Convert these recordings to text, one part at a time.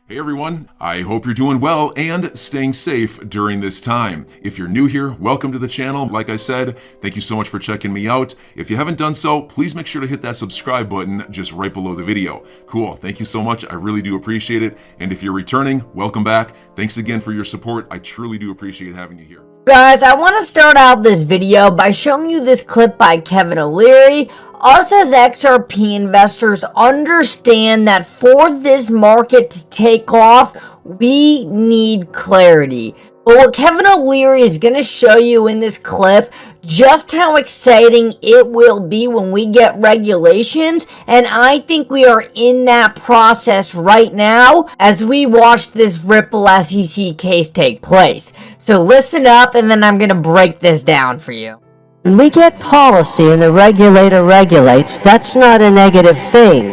Hey everyone, I hope you're doing well and staying safe during this time. If you're new here, welcome to the channel. Like I said, thank you so much for checking me out. If you haven't done so, please make sure to hit that subscribe button just right below the video. Cool, thank you so much. I really do appreciate it. And if you're returning, welcome back. Thanks again for your support. I truly do appreciate having you here. Guys, I want to start out this video by showing you this clip by Kevin O'Leary. Us as XRP investors understand that for this market to take off, we need clarity. But what Kevin O'Leary is going to show you in this clip, just how exciting it will be when we get regulations, and I think we are in that process right now as we watch this Ripple SEC case take place. So listen up, and then I'm going to break this down for you. When we get policy and the regulator regulates, that's not a negative thing.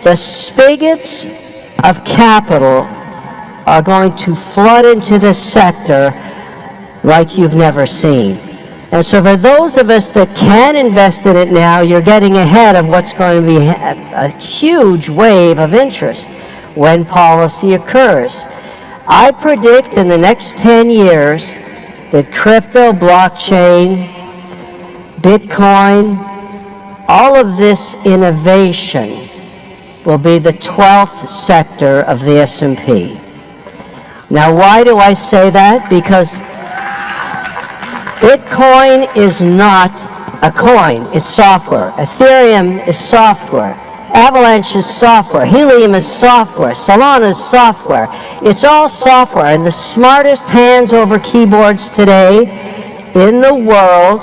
The spigots of capital are going to flood into this sector like you've never seen. And so for those of us that can invest in it now, you're getting ahead of what's going to be a huge wave of interest when policy occurs. I predict in the next 10 years that crypto, blockchain, Bitcoin, all of this innovation will be the 12th sector of the S&P. Now, why do I say that? Because Bitcoin is not a coin, it's software. Ethereum is software. Avalanche is software. Helium is software. Solana is software. It's all software, and the smartest hands over keyboards today in the world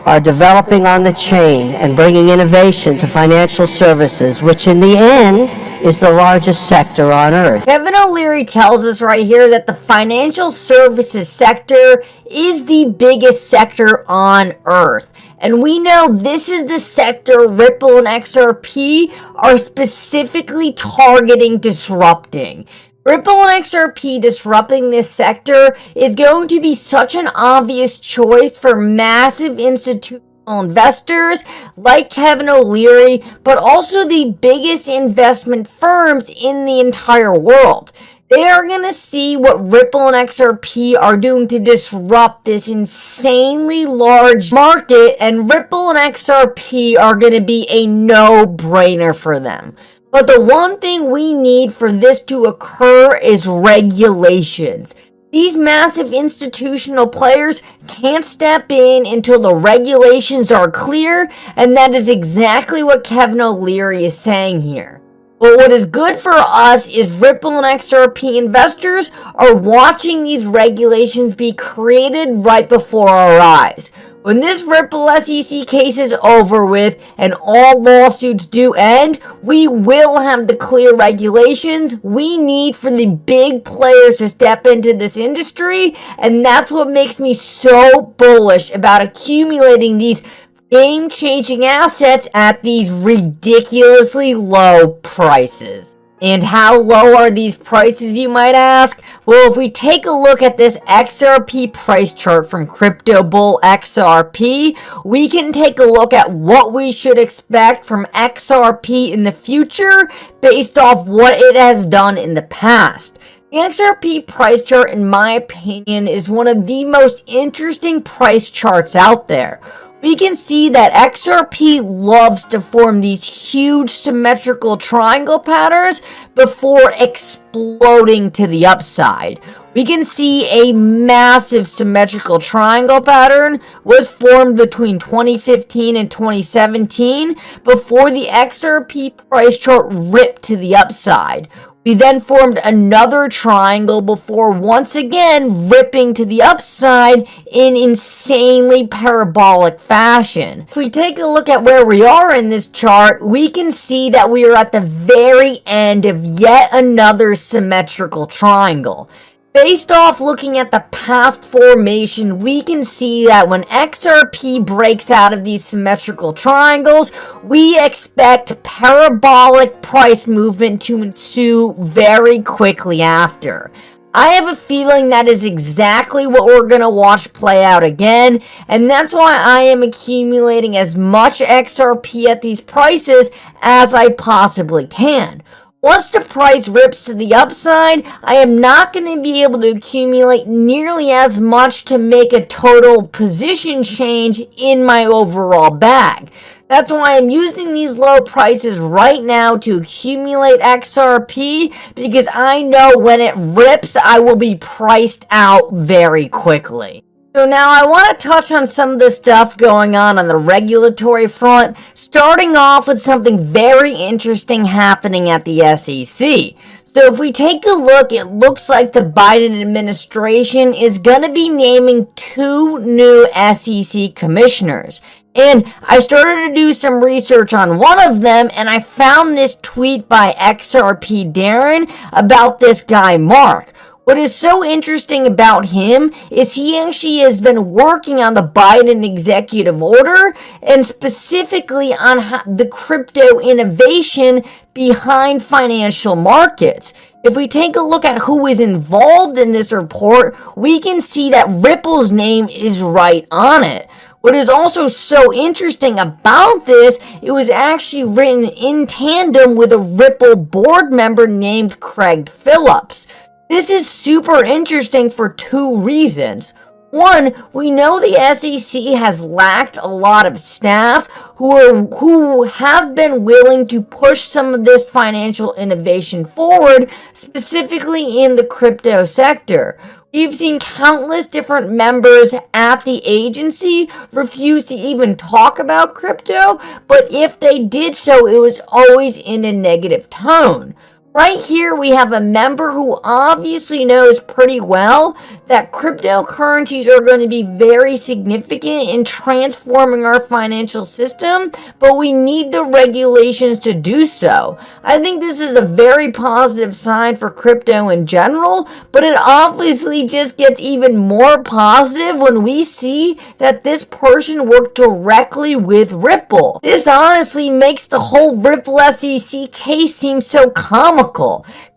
are developing on the chain and bringing innovation to financial services, which in the end is the largest sector on earth. Kevin O'Leary tells us right here that the financial services sector is the biggest sector on earth. And we know this is the sector Ripple and XRP are specifically targeting disrupting. Ripple and XRP disrupting this sector is going to be such an obvious choice for massive institutional investors like Kevin O'Leary, but also the biggest investment firms in the entire world. They are going to see what Ripple and XRP are doing to disrupt this insanely large market, and Ripple and XRP are going to be a no-brainer for them. But the one thing we need for this to occur is regulations. These massive institutional players can't step in until the regulations are clear, and that is exactly what Kevin O'Leary is saying here. But what is good for us is Ripple and XRP investors are watching these regulations be created right before our eyes. When this Ripple SEC case is over with and all lawsuits do end, we will have the clear regulations we need for the big players to step into this industry, and that's what makes me so bullish about accumulating these game-changing assets at these ridiculously low prices. And how low are these prices, you might ask? Well, if we take a look at this XRP price chart from Crypto Bull XRP, we can take a look at what we should expect from XRP in the future based off what it has done in the past. The XRP price chart, in my opinion, is one of the most interesting price charts out there. We can see that XRP loves to form these huge symmetrical triangle patterns before exploding to the upside. We can see a massive symmetrical triangle pattern was formed between 2015 and 2017 before the XRP price chart ripped to the upside. We then formed another triangle before once again ripping to the upside in insanely parabolic fashion. If we take a look at where we are in this chart, we can see that we are at the very end of yet another symmetrical triangle. Based off looking at the past formation, we can see that when XRP breaks out of these symmetrical triangles, we expect parabolic price movement to ensue very quickly after. I have a feeling that is exactly what we're going to watch play out again, and that's why I am accumulating as much XRP at these prices as I possibly can. Once the price rips to the upside, I am not going to be able to accumulate nearly as much to make a total position change in my overall bag. That's why I'm using these low prices right now to accumulate XRP, because I know when it rips, I will be priced out very quickly. So now I want to touch on some of the stuff going on the regulatory front, starting off with something very interesting happening at the SEC. So if we take a look, it looks like the Biden administration is going to be naming 2 new SEC commissioners. And I started to do some research on one of them, and I found this tweet by XRP Darren about this guy Mark. What is so interesting about him is he actually has been working on the Biden executive order, and specifically on the crypto innovation behind financial markets. If we take a look at who is involved in this report, we can see that Ripple's name is right on it. What is also so interesting about this, it was actually written in tandem with a Ripple board member named Craig Phillips. This is super interesting for 2 reasons. One, we know the SEC has lacked a lot of staff who have been willing to push some of this financial innovation forward, specifically in the crypto sector. We've seen countless different members at the agency refuse to even talk about crypto, but if they did so, it was always in a negative tone. Right here, we have a member who obviously knows pretty well that cryptocurrencies are going to be very significant in transforming our financial system, but we need the regulations to do so. I think this is a very positive sign for crypto in general, but it obviously just gets even more positive when we see that this person worked directly with Ripple. This honestly makes the whole Ripple SEC case seem so comical.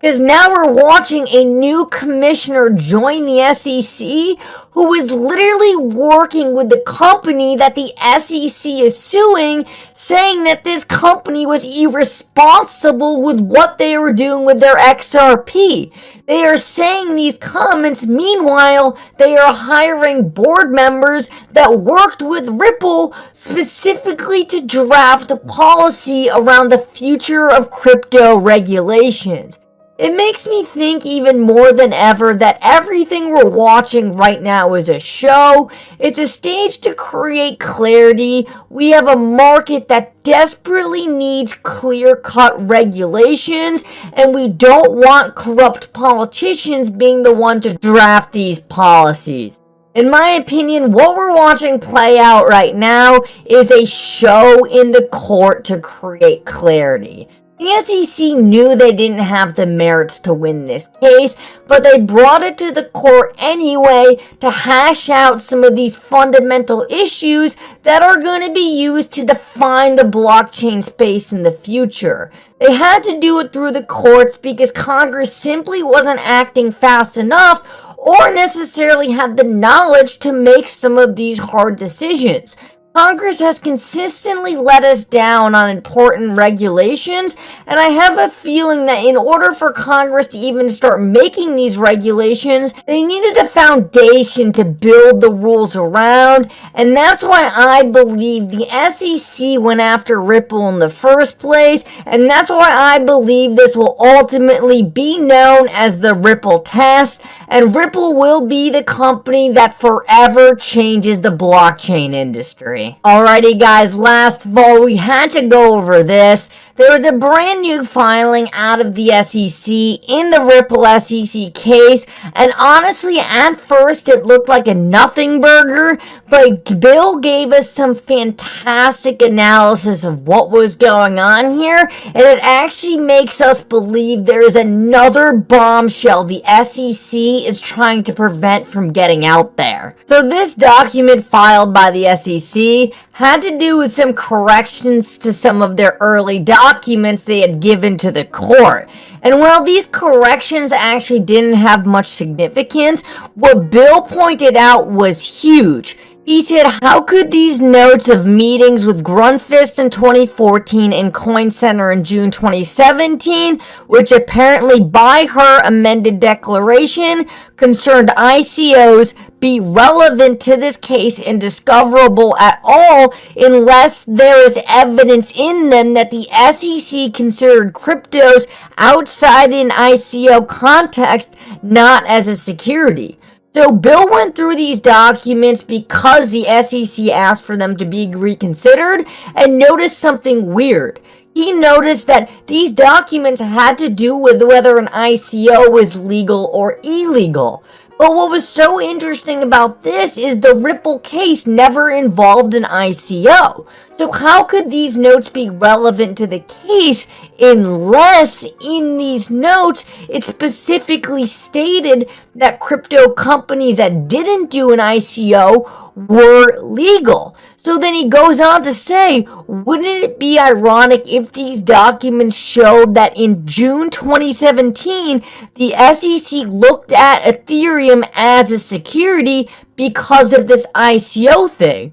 Because now we're watching a new commissioner join the SEC who is literally working with the company that the SEC is suing, saying that this company was irresponsible with what they were doing with their XRP. They are saying these comments, meanwhile, they are hiring board members that worked with Ripple specifically to draft a policy around the future of crypto regulations. It makes me think even more than ever that everything we're watching right now is a show. It's a stage to create clarity. We have a market that desperately needs clear-cut regulations, and we don't want corrupt politicians being the one to draft these policies. In my opinion, what we're watching play out right now is a show in the court to create clarity. The SEC knew they didn't have the merits to win this case, but they brought it to the court anyway to hash out some of these fundamental issues that are going to be used to define the blockchain space in the future. They had to do it through the courts because Congress simply wasn't acting fast enough or necessarily had the knowledge to make some of these hard decisions. Congress has consistently let us down on important regulations, and I have a feeling that in order for Congress to even start making these regulations, they needed a foundation to build the rules around, and that's why I believe the SEC went after Ripple in the first place, and that's why I believe this will ultimately be known as the Ripple test, and Ripple will be the company that forever changes the blockchain industry. Alrighty guys, last of all, we had to go over this. There was a brand new filing out of the SEC in the Ripple SEC case, and honestly, at first it looked like a nothing burger, but Bill gave us some fantastic analysis of what was going on here, and it actually makes us believe there is another bombshell the SEC is trying to prevent from getting out there. So this document filed by the SEC had to do with some corrections to some of their early documents they had given to the court. And while these corrections actually didn't have much significance, what Bill pointed out was huge. He said, how could these notes of meetings with Grunfist in 2014 and Coin Center in June 2017, which apparently by her amended declaration concerned ICOs, be relevant to this case and discoverable at all unless there is evidence in them that the SEC considered cryptos outside an ICO context, not as a security? So Bill went through these documents because the SEC asked for them to be reconsidered and noticed something weird. He noticed that these documents had to do with whether an ICO was legal or illegal. But what was so interesting about this is the Ripple case never involved an ICO. So how could these notes be relevant to the case unless in these notes it specifically stated that crypto companies that didn't do an ICO were legal? So then he goes on to say, wouldn't it be ironic if these documents showed that in June 2017, the SEC looked at Ethereum as a security because of this ICO thing?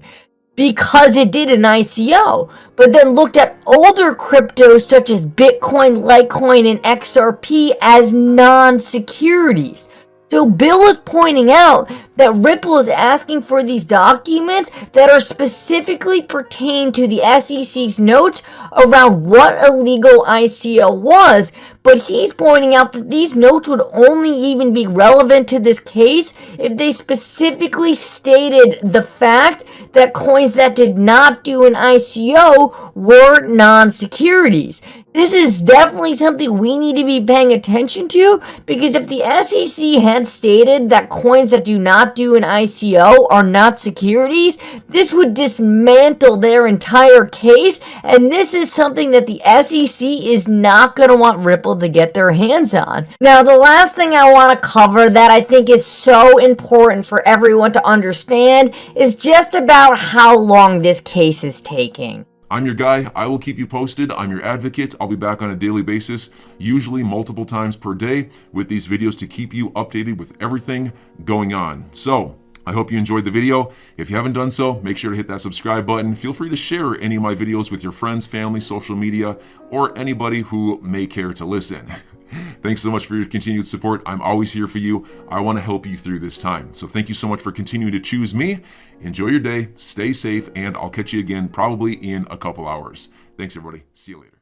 Because it did an ICO, but then looked at older cryptos such as Bitcoin, Litecoin, and XRP as non-securities. So Bill is pointing out that Ripple is asking for these documents that are specifically pertain to the SEC's notes around what a legal ICO was, but he's pointing out that these notes would only even be relevant to this case if they specifically stated the fact that coins that did not do an ICO were non-securities. This is definitely something we need to be paying attention to, because if the SEC had stated that coins that do not do an ICO are not securities, this would dismantle their entire case, and this is something that the SEC is not going to want Ripple to get their hands on. Now, the last thing I want to cover that I think is so important for everyone to understand is just about how long this case is taking. I'm your guy. I will keep you posted. I'm your advocate. I'll be back on a daily basis, usually multiple times per day, with these videos to keep you updated with everything going on. So I hope you enjoyed the video. If you haven't done so, make sure to hit that subscribe button. Feel free to share any of my videos with your friends, family, social media, or anybody who may care to listen. Thanks so much for your continued support. I'm always here for you. I want to help you through this time. So thank you so much for continuing to choose me. Enjoy your day, stay safe, and I'll catch you again probably in a couple hours. Thanks, everybody. See you later.